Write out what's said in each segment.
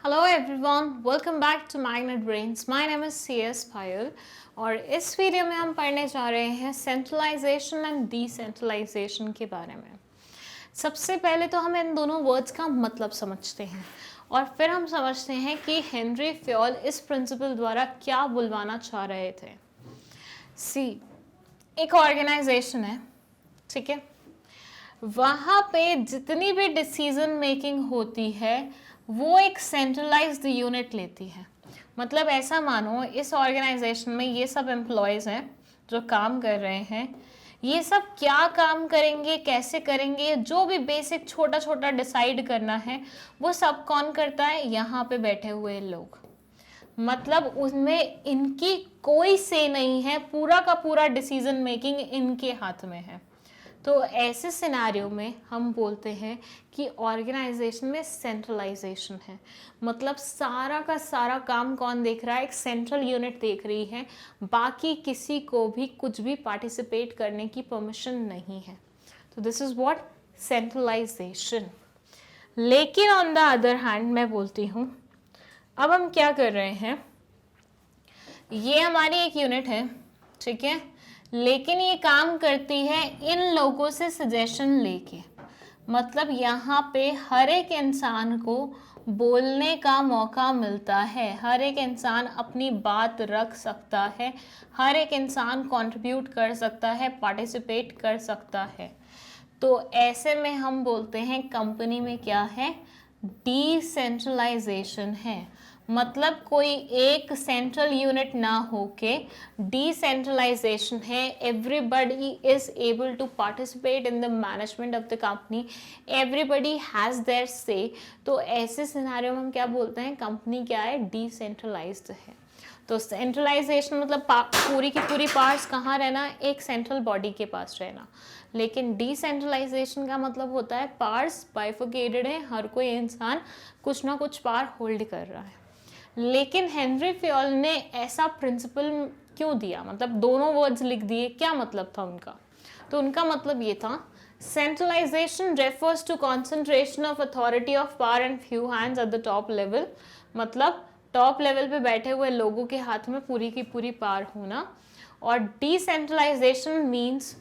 Hello everyone, welcome back to magnet brains. My name is CS Payal और इस video में हम पढ़ने जा रहे हैं सेंट्रलाइजेशन एंड डिसेंट्रलाइजेशन के बारे में। सबसे पहले तो हम इन दोनों वर्ड्स का मतलब समझते हैं और फिर हम समझते हैं कि हेनरी फ्योल इस प्रिंसिपल द्वारा क्या बुलवाना चाह रहे थे। एक ऑर्गेनाइजेशन है, ठीक है, वहाँ पे जितनी भी डिसीजन मेकिंग होती है वो एक सेंट्रलाइज्ड यूनिट लेती है। मतलब ऐसा मानो इस ऑर्गेनाइजेशन में ये सब एम्प्लॉयज़ हैं जो काम कर रहे हैं, ये सब क्या काम करेंगे, कैसे करेंगे, जो भी बेसिक छोटा छोटा डिसाइड करना है वो सब कौन करता है? यहाँ पे बैठे हुए लोग। मतलब उसमें इनकी कोई से नहीं है, पूरा का पूरा डिसीजन मेकिंग इनके हाथ में है। तो ऐसे सिनेरियो में हम बोलते हैं कि ऑर्गेनाइजेशन में सेंट्रलाइजेशन है। मतलब सारा का सारा काम कौन देख रहा है? एक सेंट्रल यूनिट देख रही है, बाकी किसी को भी कुछ भी पार्टिसिपेट करने की परमिशन नहीं है। तो दिस इज व्हाट सेंट्रलाइजेशन। लेकिन ऑन द अदर हैंड मैं बोलती हूँ, अब हम क्या कर रहे हैं, ये हमारी एक यूनिट है, ठीक है, लेकिन ये काम करती है इन लोगों से सजेशन लेके। मतलब यहाँ पे हर एक इंसान को बोलने का मौका मिलता है, हर एक इंसान अपनी बात रख सकता है, हर एक इंसान कंट्रीब्यूट कर सकता है, पार्टिसिपेट कर सकता है। तो ऐसे में हम बोलते हैं कंपनी में क्या है? डिसेंट्रलाइजेशन है। मतलब कोई एक सेंट्रल यूनिट ना होके डिसेंट्रलाइजेशन है। Everybody is able to participate in the management of the company, everybody has their say. तो ऐसे सिनेरियो में हम क्या बोलते हैं? कंपनी क्या है? डिसेंट्रलाइज्ड है। तो सेंट्रलाइजेशन मतलब पूरी की पूरी पार्ट्स कहाँ रहना? एक सेंट्रल बॉडी के पास रहना। लेकिन डिसेंट्रलाइजेशन का मतलब होता है पार्ट्स बाइफर्केटेड है, हर कोई इंसान कुछ ना कुछ पावर होल्ड कर रहा है। लेकिन हेनरी फ्योल ने ऐसा प्रिंसिपल क्यों दिया? मतलब दोनों वर्ड्स लिख दिए, क्या मतलब था उनका? तो उनका मतलब ये था, centralisation refers to concentration of authority of power and few hands at the top level. मतलब टॉप लेवल पे बैठे हुए लोगों के हाथ में पूरी की पूरी पावर होना। और decentralisation means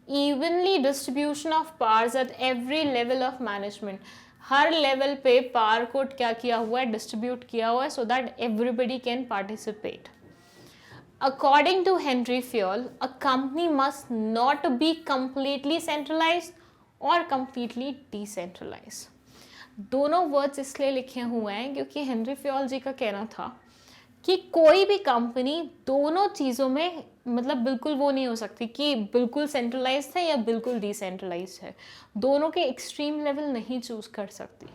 evenly distribution of powers at every level of management. हर लेवल पे पावर को क्या किया हुआ है? डिस्ट्रीब्यूट किया हुआ है, so that everybody can participate. According to Henri Fayol, a company must not be completely centralised और कंप्लीटली डिसेंट्रलाइज्ड। दोनों वर्ड्स इसलिए लिखे हुए हैं क्योंकि हेनरी फ्योल जी का कहना था कि कोई भी कंपनी दोनों चीज़ों में मतलब बिल्कुल वो नहीं हो सकती कि बिल्कुल सेंट्रलाइज्ड है या बिल्कुल डिसेंट्रलाइज्ड है। दोनों के एक्सट्रीम लेवल नहीं चूज़ कर सकती,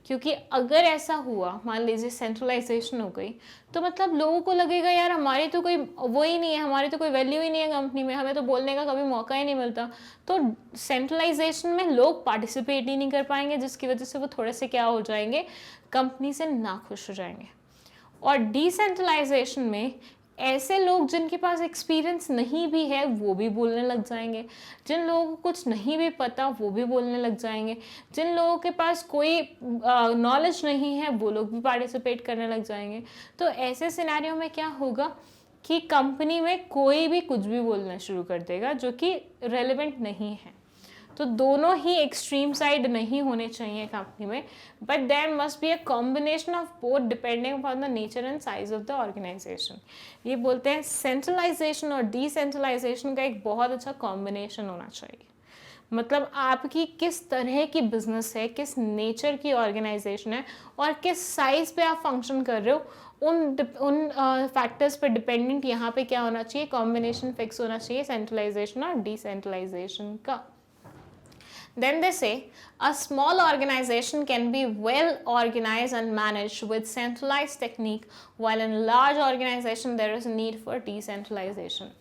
क्योंकि अगर ऐसा हुआ, मान लीजिए सेंट्रलाइजेशन हो गई, तो मतलब लोगों को लगेगा यार हमारी तो कोई वो ही नहीं है, हमारी तो कोई वैल्यू ही नहीं है कंपनी में, हमें तो बोलने का कभी मौका ही नहीं मिलता। तो सेंट्रलाइजेशन में लोग पार्टिसिपेट ही नहीं कर पाएंगे, जिसकी वजह से वो थोड़े से क्या हो जाएंगे? कंपनी से नाखुश हो जाएंगे। और डिसेंट्रलाइजेशन में ऐसे लोग जिनके पास एक्सपीरियंस नहीं भी है वो भी बोलने लग जाएंगे, जिन लोगों को कुछ नहीं भी पता वो भी बोलने लग जाएंगे, जिन लोगों के पास कोई नॉलेज नहीं है वो लोग भी पार्टिसिपेट करने लग जाएंगे। तो ऐसे सिनेरियो में क्या होगा कि कंपनी में कोई भी कुछ भी बोलना शुरू कर देगा जो कि रेलेवेंट नहीं है। तो दोनों ही एक्सट्रीम साइड नहीं होने चाहिए कंपनी में, but there must be a combination of both depending upon the nature and size of the organisation. ये बोलते हैं सेंट्रलाइजेशन और डिसेंट्रलाइजेशन का एक बहुत अच्छा कॉम्बिनेशन होना चाहिए। मतलब आपकी किस तरह की बिजनेस है, किस नेचर की ऑर्गेनाइजेशन है और किस साइज पे आप फंक्शन कर रहे हो, उन फैक्टर्स पे डिपेंडेंट यहाँ पे क्या होना चाहिए? कॉम्बिनेशन फिक्स होना चाहिए सेंट्रलाइजेशन और डिसेंट्रलाइजेशन का। Then they say a small organization can be well organized and managed with centralized technique, while in large organization there is a need for decentralization.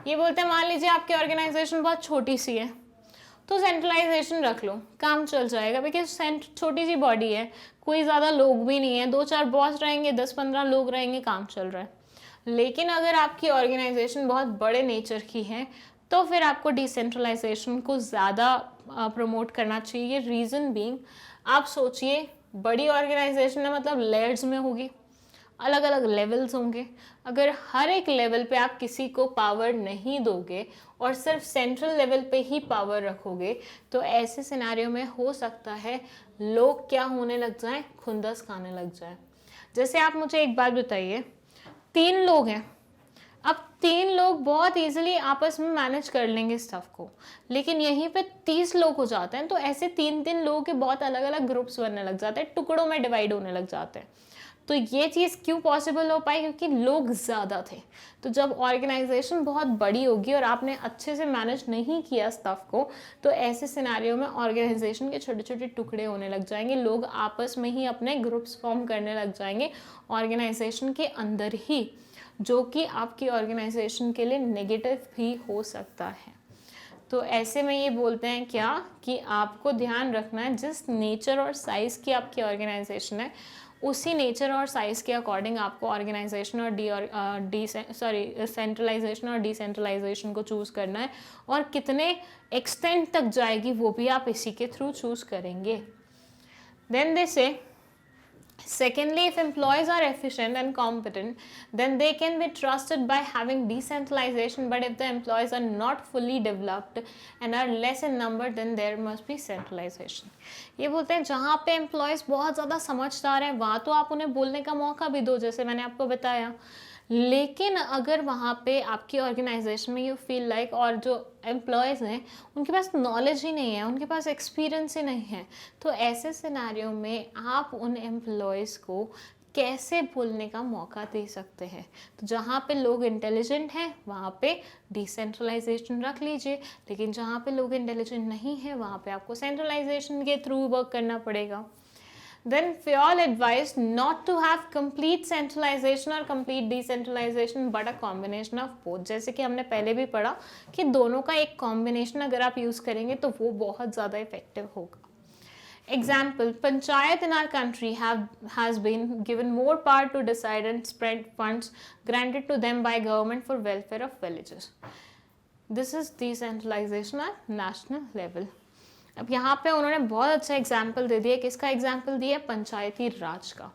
ये बोलते हैं मान लीजिए आपकी ऑर्गेनाइजेशन बहुत छोटी सी है तो सेंट्रलाइजेशन रख लो, काम चल जाएगा, बिकॉज छोटी सी बॉडी है, कोई ज़्यादा लोग भी नहीं है, 2-4 बॉस रहेंगे, 10-15 लोग रहेंगे, काम चल रहा है। लेकिन अगर आपकी ऑर्गेनाइजेशन बहुत बड़े नेचर की है तो फिर आपको डिसेंट्रलाइजेशन को ज़्यादा प्रमोट करना चाहिए। रीज़न बीइंग, आप सोचिए बड़ी ऑर्गेनाइजेशन है मतलब लेयर्स में होगी, अलग अलग लेवल्स होंगे। अगर हर एक लेवल पे आप किसी को पावर नहीं दोगे और सिर्फ सेंट्रल लेवल पे ही पावर रखोगे तो ऐसे सिनेरियो में हो सकता है लोग क्या होने लग जाएं, खुंदस खाने लग जाएं। जैसे आप मुझे एक बात बताइए, 3 लोग हैं, अब 3 लोग बहुत इजीली आपस में मैनेज कर लेंगे स्टफ को, लेकिन यहीं पे 30 लोग हो जाते हैं तो ऐसे 3-3 लोगों के बहुत अलग अलग ग्रुप्स बनने लग जाते हैं, टुकड़ों में डिवाइड होने लग जाते हैं। तो ये चीज़ क्यों पॉसिबल हो पाई, क्योंकि लोग ज़्यादा थे। तो जब ऑर्गेनाइजेशन बहुत बड़ी होगी और आपने अच्छे से मैनेज नहीं किया स्टफ को तो ऐसे सिनेरियो में ऑर्गेनाइजेशन के छोटे छोटे टुकड़े होने लग जाएंगे, लोग आपस में ही अपने ग्रुप्स फॉर्म करने लग जाएंगे ऑर्गेनाइजेशन के अंदर ही, जो कि आपकी ऑर्गेनाइजेशन के लिए नेगेटिव भी हो सकता है। तो ऐसे में ये बोलते हैं क्या कि आपको ध्यान रखना है जिस नेचर और साइज़ की आपकी ऑर्गेनाइजेशन है उसी नेचर और साइज़ के अकॉर्डिंग आपको ऑर्गेनाइजेशन और सेंट्रलाइजेशन और डिसेंट्रलाइजेशन को चूज़ करना है, और कितने एक्सटेंट तक जाएगी वो भी आप इसी के थ्रू चूज़ करेंगे। देन दे से secondly, if employees are efficient and competent, then they can be trusted by having decentralization, but if the employees are not fully developed and are less in number, then there must be centralization. ये बोलते हैं जहाँ पे employees बहुत ज़्यादा समझदार हैं वहाँ तो आप उन्हें बोलने का मौका भी दो, जैसे मैंने आपको बताया, लेकिन अगर वहाँ पे आपकी ऑर्गेनाइजेशन में यू फील लाइक और जो एम्प्लॉयज़ हैं उनके पास नॉलेज ही नहीं है, उनके पास एक्सपीरियंस ही नहीं है, तो ऐसे सिनेरियो में आप उन एम्प्लॉयज़ को कैसे बोलने का मौका दे सकते हैं। तो जहाँ पे लोग इंटेलिजेंट हैं वहाँ पे डिसेंट्रलाइजेशन रख लीजिए, लेकिन जहाँ पे लोग इंटेलिजेंट नहीं है वहाँ पे आपको सेंट्रलाइजेशन के थ्रू वर्क करना पड़ेगा। Then Fayol advised not to have complete centralization or complete decentralization but a combination of both। जैसे कि हमने पहले भी पढ़ा कि दोनों का एक कॉम्बिनेशन अगर आप यूज़ करेंगे तो वो बहुत ज़्यादा इफेक्टिव होगा। Example, Panchayat in our country has been given more power to decide and spread funds granted to them by government for welfare of villages. This is decentralization at national level। अब यहाँ पे उन्होंने बहुत अच्छा example दे दिया। किसका example दिया? पंचायती राज का।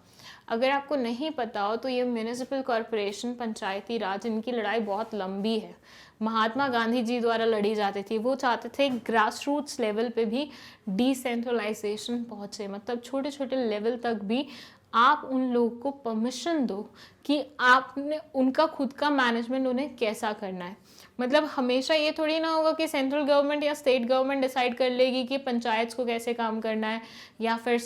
अगर आपको नहीं पता हो तो ये म्यूनिसिपल कॉरपोरेशन, पंचायती राज, इनकी लड़ाई बहुत लंबी है। महात्मा गांधी जी द्वारा लड़ी जाती थी। वो चाहते थे ग्रास रूट्स लेवल पे भी डिसेंट्रलाइजेशन पहुँचे, मतलब छोटे छोटे लेवल तक भी आप उन लोगों को परमिशन दो कि आपने उनका खुद का मैनेजमेंट उन्हें कैसा करना है। मतलब हमेशा ये थोड़ी ना होगा कि सेंट्रल गवर्नमेंट या स्टेट गवर्नमेंट डिसाइड कर लेगी कि पंचायत को कैसे काम करना है, या फिर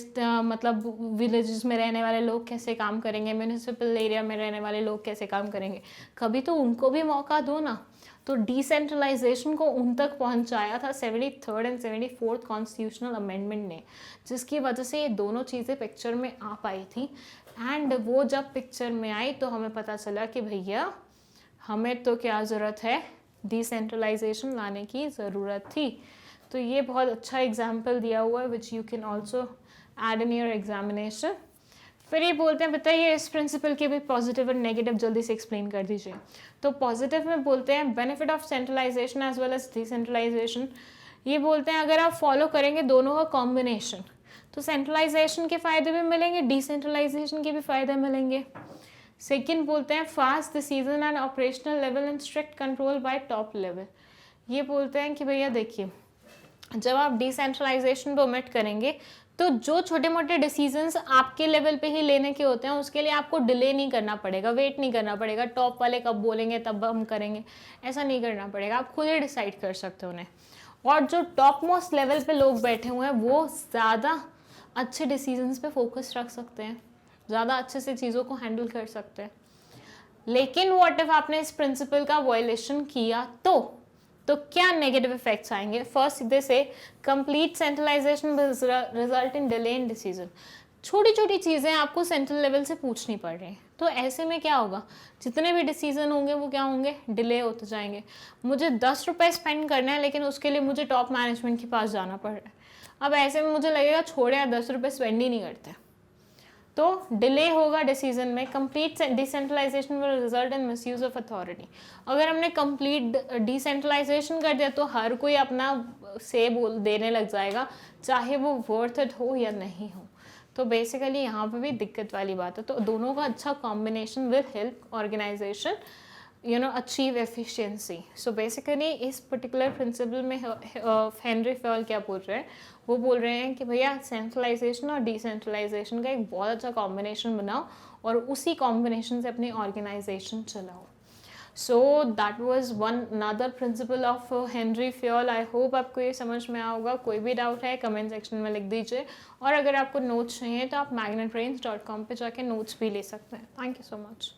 मतलब विलेजेस में रहने वाले लोग कैसे काम करेंगे, म्यूनिसिपल एरिया में रहने वाले लोग कैसे काम करेंगे। कभी तो उनको भी मौका दो ना। तो डिसेंट्रलाइजेशन को उन तक पहुंचाया था 73rd and 74th constitutional amendment ने, जिसकी वजह से ये दोनों चीज़ें पिक्चर में आ पाई थी। एंड वो जब पिक्चर में आई तो हमें पता चला कि भैया हमें तो क्या ज़रूरत है, डिसेंट्रलाइजेशन लाने की ज़रूरत थी। तो ये बहुत अच्छा एग्जाम्पल दिया हुआ है which you can also add in your examination. फिर ये बोलते हैं बताइए इस प्रिंसिपल के भी पॉजिटिव और नेगेटिव जल्दी से एक्सप्लेन कर दीजिए। तो पॉजिटिव में बोलते हैं benefit of centralisation as well as decentralisation. ये बोलते हैं अगर आप फॉलो करेंगे दोनों का कॉम्बिनेशन तो सेंट्रलाइजेशन के फ़ायदे भी मिलेंगे, डिसेंट्रलाइजेशन के भी फ़ायदे मिलेंगे। सेकेंड बोलते हैं fast decision and operational level and strict control by top level. ये बोलते हैं कि भैया देखिए जब आप डिसेंट्रलाइजेशन को ओमिट करेंगे तो जो छोटे मोटे डिसीजंस आपके लेवल पे ही लेने के होते हैं उसके लिए आपको डिले नहीं करना पड़ेगा, वेट नहीं करना पड़ेगा, टॉप वाले कब बोलेंगे तब हम करेंगे, ऐसा नहीं करना पड़ेगा। आप खुद ही डिसाइड कर सकते हो उन्हें। और जो टॉप मोस्ट लेवल पे लोग बैठे हुए हैं वो ज़्यादा अच्छे डिसीजंस पे फोकस रख सकते हैं, ज़्यादा अच्छे से चीज़ों को हैंडल कर सकते हैं। लेकिन व्हाट इफ आपने इस प्रिंसिपल का वायलेशन किया तो क्या नेगेटिव इफेक्ट्स आएंगे? फर्स्ट सीधे से complete centralisation result in delay in decision. छोटी छोटी चीज़ें आपको सेंट्रल लेवल से पूछनी पड़ रही हैं, तो ऐसे में क्या होगा, जितने भी डिसीजन होंगे वो क्या होंगे, डिले होते जाएंगे। मुझे 10 रुपये स्पेंड करना है लेकिन उसके लिए मुझे टॉप मैनेजमेंट के पास जाना पड़ रहा है। अब ऐसे में मुझे लगेगा छोड़े यार 10 रुपये स्पेंड ही नहीं करते, तो डिले होगा डिसीजन में। Complete decentralisation will result in misuse of authority. अगर हमने कंप्लीट डिसेंट्रलाइजेशन कर दिया तो हर कोई अपना से बोल देने लग जाएगा, चाहे वो वर्थ इट हो या नहीं हो। तो बेसिकली यहाँ पे भी दिक्कत वाली बात है। तो दोनों का अच्छा combination will help organisation achieve efficiency. So basically इस पर्टिकुलर प्रिंसिपल में हेनरी फॉयल क्या बोल रहे हैं, वो बोल रहे हैं कि भैया सेंट्रलाइजेशन और डिसेंट्रलाइजेशन का एक बहुत अच्छा कॉम्बिनेशन बनाओ और उसी कॉम्बिनेशन से अपनी ऑर्गेनाइजेशन चलाओ। So that was one another principle of Henry foil. I hope आपको ये समझ में आया होगा। कोई भी डाउट है कमेंट सेक्शन में लिख दीजिए, और अगर आपको नोट्स चाहिए तो आप magnetbrainsbhopal पे जाके नोट्स भी ले सकते हैं। Thank you so much.